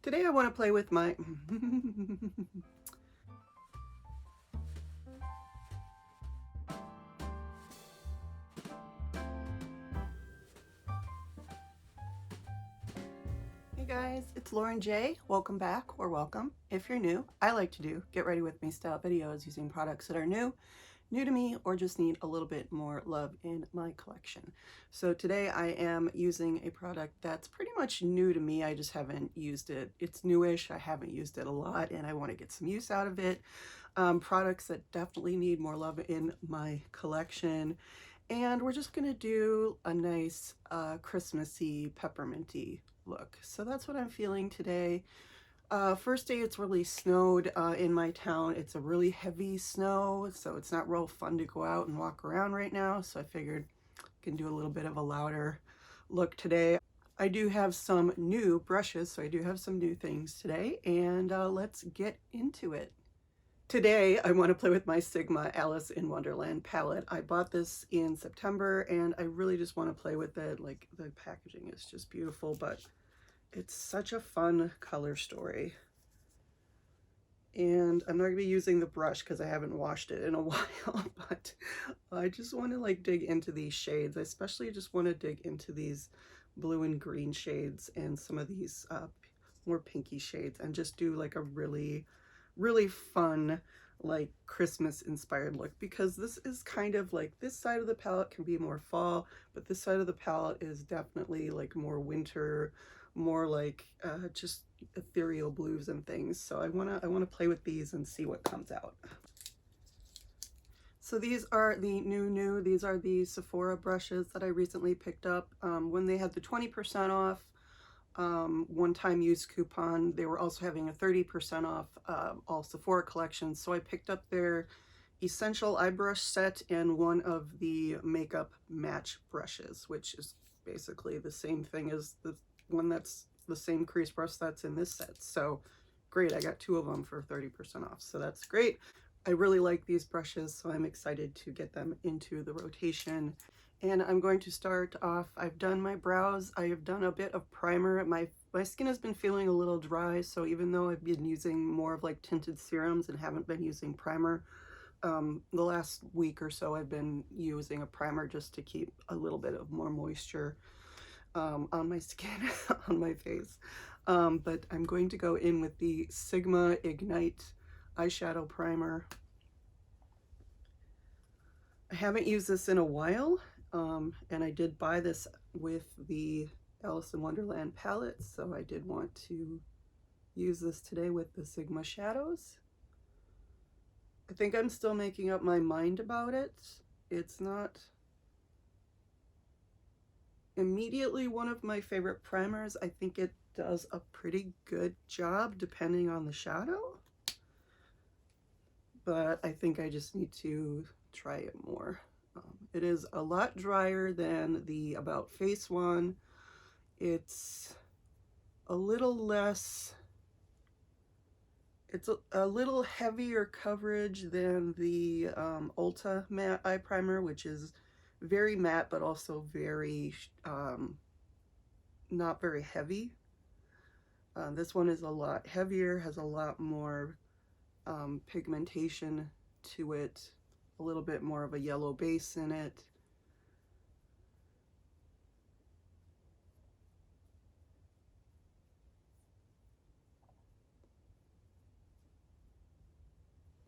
Today I want to play with my Hey guys, it's Lauren J. Welcome back, or welcome if you're new. I like to do get ready with me style videos using products that are new to me, or just need a little bit more love in my collection. So today I am using a product that's pretty much new to me. I just haven't used it. It's newish. I haven't used it a lot and I want to get some use out of it. Products that definitely need more love in my collection. And we're just gonna do a nice Christmassy, pepperminty look. So that's what I'm feeling today. First day it's really snowed in my town. It's a really heavy snow, so it's not real fun to go out and walk around right now. So I figured I can do a little bit of a louder look today. I do have some new brushes, so I do have some new things today, and let's get into it. Today I want to play with my Sigma Alice in Wonderland palette. I bought this in September and I really just want to play with it. Like, the packaging is just beautiful, but it's such a fun color story. And I'm not going to be using the brush because I haven't washed it in a while, but I just want to like dig into these shades. I especially just want to dig into these blue and green shades and some of these more pinky shades, and just do like a really fun, like Christmas inspired look, because this is kind of like, this side of the palette can be more fall, but this side of the palette is definitely like more winter, more like just ethereal blues and things. So I want to play with these and see what comes out. So these are the new, these are the Sephora brushes that I recently picked up when they had the 20% off one-time use coupon. They were also having a 30% off all Sephora collections. So I picked up their Essential Eye Brush set and one of the Makeup Match brushes, which is basically the same thing as the one that's the same crease brush that's in this set. So great, I got two of them for 30% off. So that's great. I really like these brushes, so I'm excited to get them into the rotation. And I'm going to start off, I've done my brows, I have done a bit of primer. My skin has been feeling a little dry, so even though I've been using more of like tinted serums and haven't been using primer, the last week or so I've been using a primer just to keep a little bit of more moisture on my skin, on my face. But I'm going to go in with the Sigma Ignite eyeshadow primer. I haven't used this in a while, and I did buy this with the Alice in Wonderland palette, so I did want to use this today with the Sigma shadows. I think I'm still making up my mind about it. It's not immediately one of my favorite primers. I think it does a pretty good job depending on the shadow, but I think I just need to try it more. It is a lot drier than the About Face one. It's a little less, it's a little heavier coverage than the Ulta matte eye primer, which is very matte but also very not very heavy. This one is a lot heavier, has a lot more pigmentation to it, a little bit more of a yellow base in it.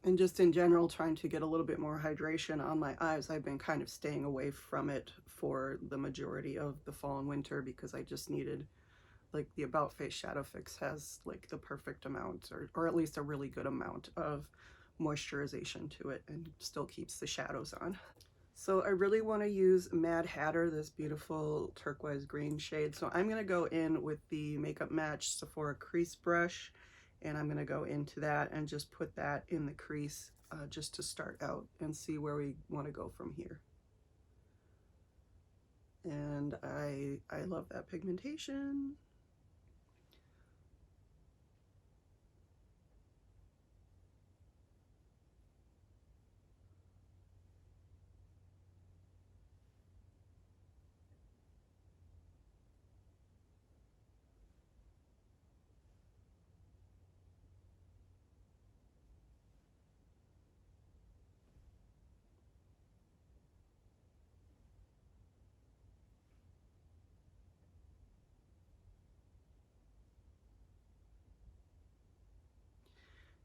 And just in general, trying to get a little bit more hydration on my eyes. I've been kind of staying away from it for the majority of the fall and winter because I just needed, like, the About Face Shadow Fix has like the perfect amount, or at least a really good amount of moisturization to it and still keeps the shadows on. So I really want to use Mad Hatter, this beautiful turquoise green shade. So I'm going to go in with the Makeup Match Sephora crease brush, and I'm going to go into that and just put that in the crease just to start out and see where we want to go from here. And I love that pigmentation.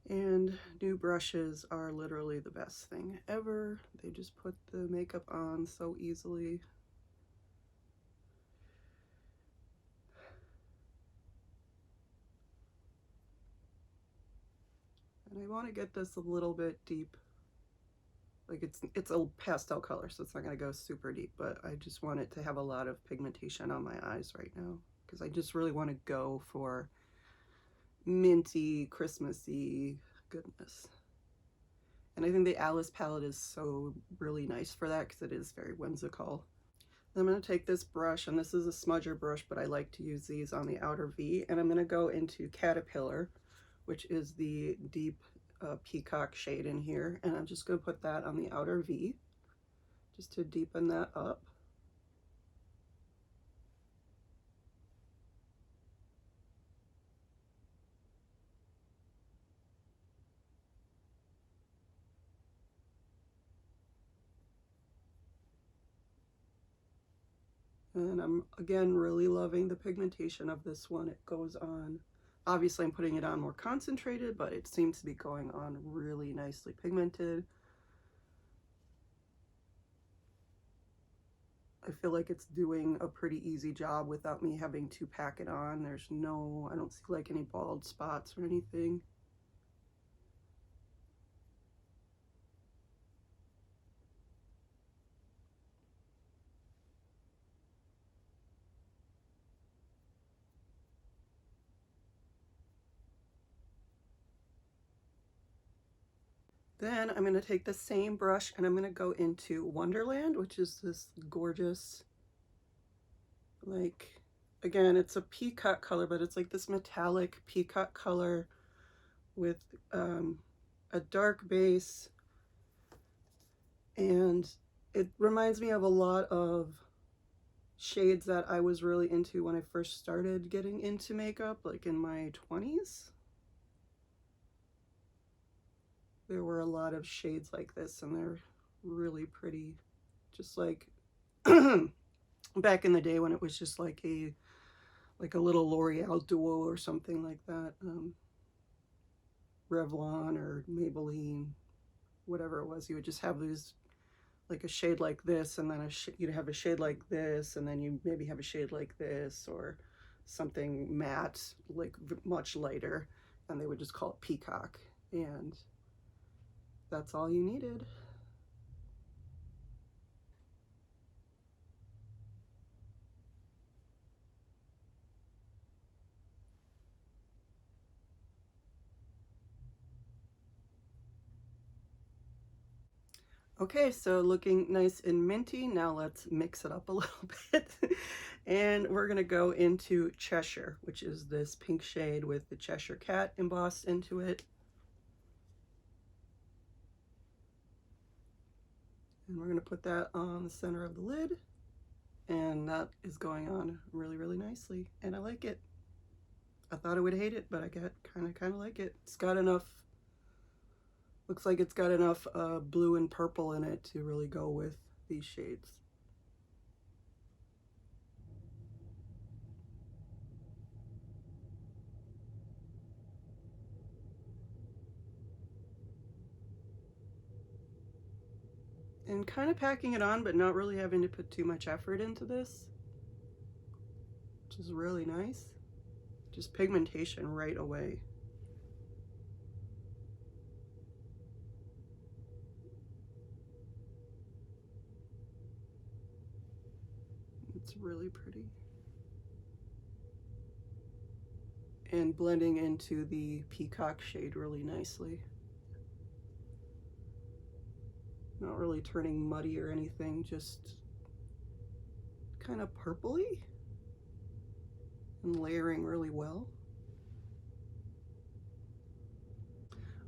And new brushes are literally the best thing ever. They just put the makeup on so easily. And I want to get this a little bit deep. Like it's a pastel color, so it's not going to go super deep, but I just want it to have a lot of pigmentation on my eyes right now because I just really want to go for minty, Christmassy goodness. And I think the Alice palette is so really nice for that because it is very whimsical. Then I'm going to take this brush, and this is a smudger brush, but I like to use these on the outer V, and I'm going to go into Caterpillar, which is the deep peacock shade in here, and I'm just going to put that on the outer V just to deepen that up. And I'm, again, really loving the pigmentation of this one. It goes on, obviously I'm putting it on more concentrated, but it seems to be going on really nicely pigmented. I feel like it's doing a pretty easy job without me having to pack it on. There's no, I don't see like any bald spots or anything. Then I'm going to take the same brush and I'm going to go into Wonderland, which is this gorgeous, like, again, it's a peacock color, but it's like this metallic peacock color with a dark base. And it reminds me of a lot of shades that I was really into when I first started getting into makeup, like in my 20s. There were a lot of shades like this, and they're really pretty. Just like back in the day when it was just like a little L'Oreal duo or something like that. Revlon or Maybelline, whatever it was. You would just have these, like a shade like this, and then you'd have a shade like this, and then you maybe have a shade like this, or something matte, like much lighter, and they would just call it Peacock. And that's all you needed. Okay, so looking nice and minty. Now let's mix it up a little bit. And we're gonna go into Cheshire, which is this pink shade with the Cheshire Cat embossed into it. And we're gonna put that on the center of the lid. And that is going on really, really nicely. And I like it. I thought I would hate it, but I kind of like it. It's got enough, looks like it's got enough blue and purple in it to really go with these shades. And kind of packing it on, but not really having to put too much effort into this, which is really nice. Just pigmentation right away. It's really pretty. And blending into the peacock shade really nicely. Not really turning muddy or anything, just kind of purpley and layering really well.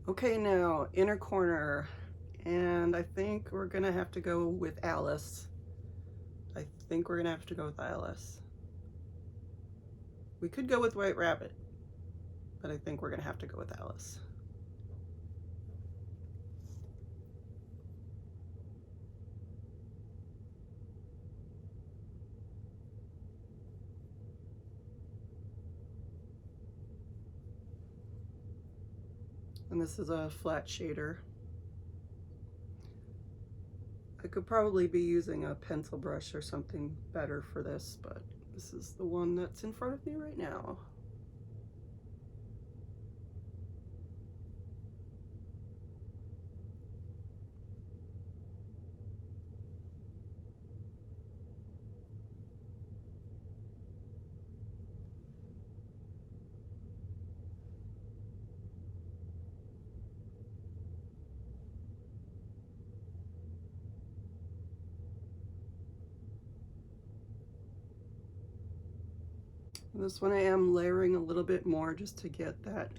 Okay, now inner corner, and I think we're gonna have to go with Alice. I think we're gonna have to go with Alice. We could go with White Rabbit, but I think we're gonna have to go with Alice. And this is a flat shader. I could probably be using a pencil brush or something better for this, but this is the one that's in front of me right now. This one I am layering a little bit more just to get that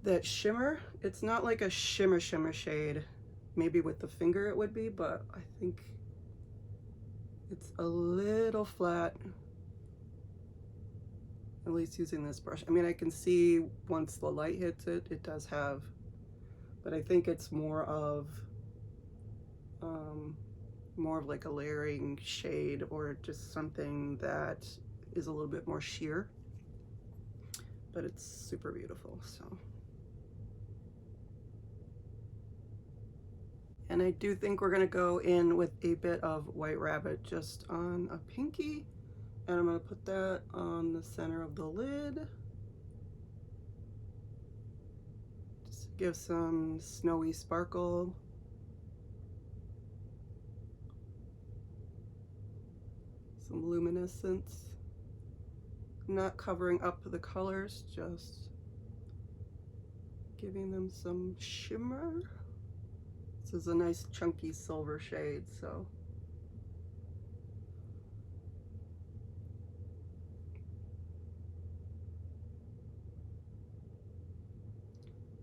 that shimmer. It's not like a shimmer shade. Maybe with the finger it would be, but I think it's a little flat, at least using this brush. I mean, I can see once the light hits it, it does have, but I think it's more of like a layering shade, or just something that is a little bit more sheer, but it's super beautiful. So, and I do think we're gonna go in with a bit of White Rabbit just on a pinky, and I'm gonna put that on the center of the lid, just to give some snowy sparkle. Some luminescence. Not covering up the colors, just giving them some shimmer. This is a nice chunky silver shade, so.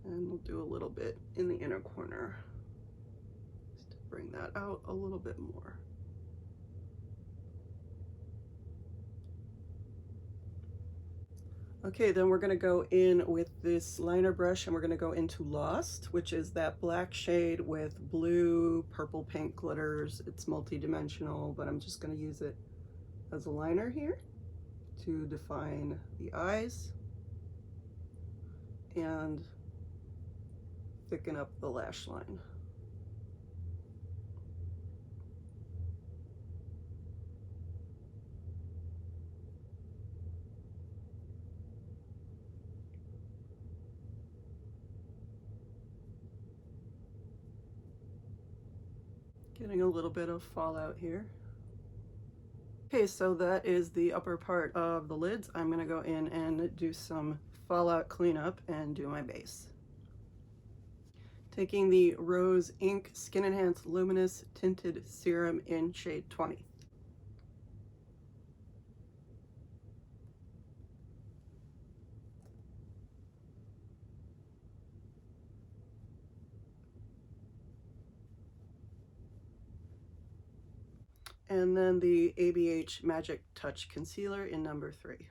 And we'll do a little bit in the inner corner, just to bring that out a little bit more. Okay, then we're gonna go in with this liner brush and we're gonna go into Lost, which is that black shade with blue, purple, pink glitters. It's multi-dimensional, but I'm just gonna use it as a liner here to define the eyes and thicken up the lash line. Getting a little bit of fallout here. Okay, so that is the upper part of the lids. I'm gonna go in and do some fallout cleanup and do my base. Taking the Rose Ink Skin Enhanced Luminous Tinted Serum in shade 20. And then the ABH Magic Touch Concealer in number 3.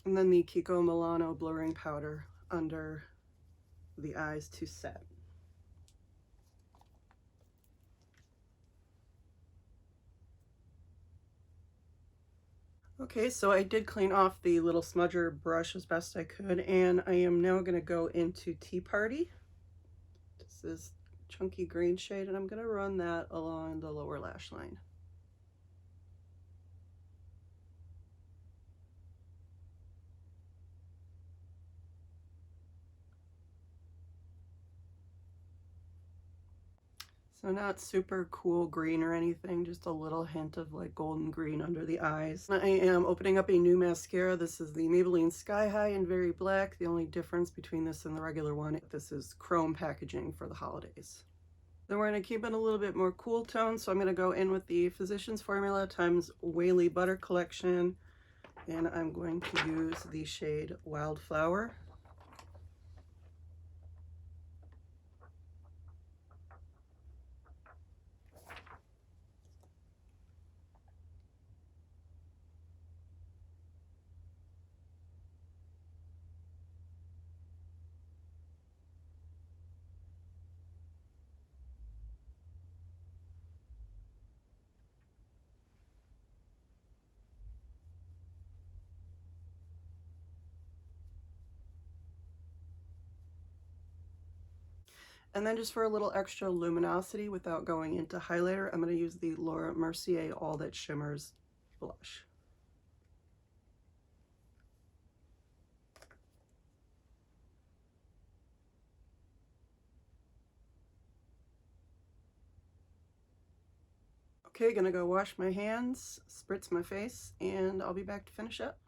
And then the KIKO Milano blurring powder under the eyes to set. Okay, so I did clean off the little smudger brush as best I could, and I am now going to go into Tea Party. This is chunky green shade, and I'm going to run that along the lower lash line. So not super cool green or anything, just a little hint of like golden green under the eyes. I am opening up a new mascara. This is the Maybelline Sky High in Very Black. The only difference between this and the regular one, this is chrome packaging for the holidays. Then we're going to keep it a little bit more cool tone, so I'm going to go in with the Physicians Formula times Weylie Butter Collection, and I'm going to use the shade Wildflower. And then just for a little extra luminosity without going into highlighter, I'm going to use the Mercier All That Shimmers blush. Okay, gonna go wash my hands, spritz my face, and I'll be back to finish up.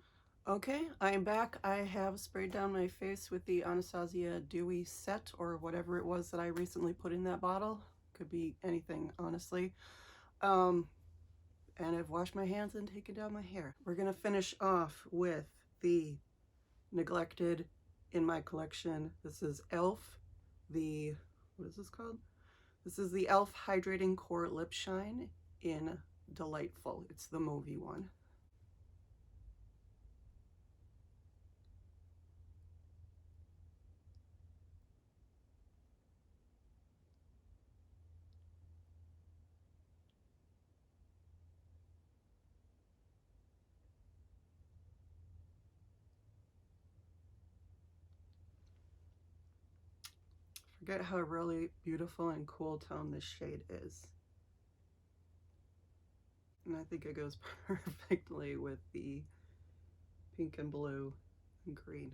Okay, I am back. I have sprayed down my face with the Anastasia Dewy Set, or whatever it was that I recently put in that bottle. Could be anything, honestly. And I've washed my hands and taken down my hair. We're gonna finish off with the neglected in my collection. This is e.l.f. What is this called? This is the e.l.f. Hydrating Core Lipshine in Delightful. It's the movie one. Forget how really beautiful and cool tone this shade is. And I think it goes perfectly with the pink and blue and green.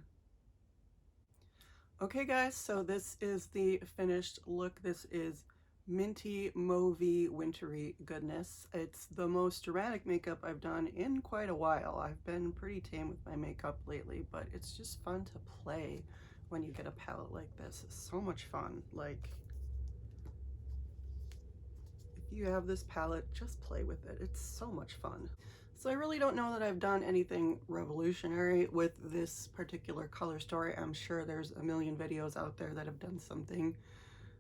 Okay guys, so this is the finished look. This is minty, mauvey, wintry goodness. It's the most dramatic makeup I've done in quite a while. I've been pretty tame with my makeup lately, but it's just fun to play when you get a palette like this. It's so much fun. Like, if you have this palette, just play with it. It's so much fun. So I really don't know that I've done anything revolutionary with this particular color story. I'm sure there's a million videos out there that have done something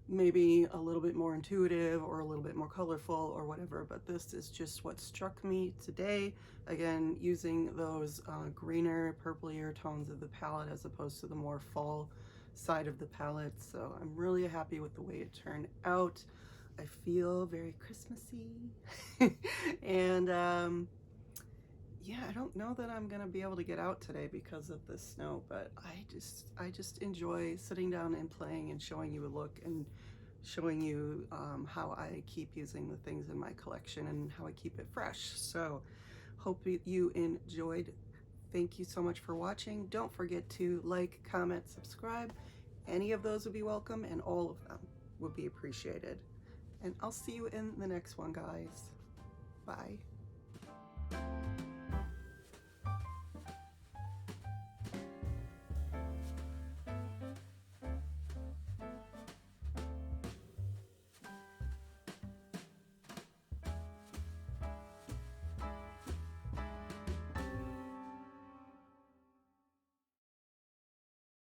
maybe a little bit more intuitive or a little bit more colorful or whatever, but this is just what struck me today. Again, using those greener, purplier tones of the palette as opposed to the more fall side of the palette. So I'm really happy with the way it turned out. I feel very Christmassy. And yeah, I don't know that I'm gonna be able to get out today because of the snow, but I just enjoy sitting down and playing and showing you a look and showing you how I keep using the things in my collection and how I keep it fresh. So hope you enjoyed. Thank you so much for watching. Don't forget to like, comment, subscribe. Any of those would be welcome, and all of them would be appreciated. And I'll see you in the next one, guys. Bye.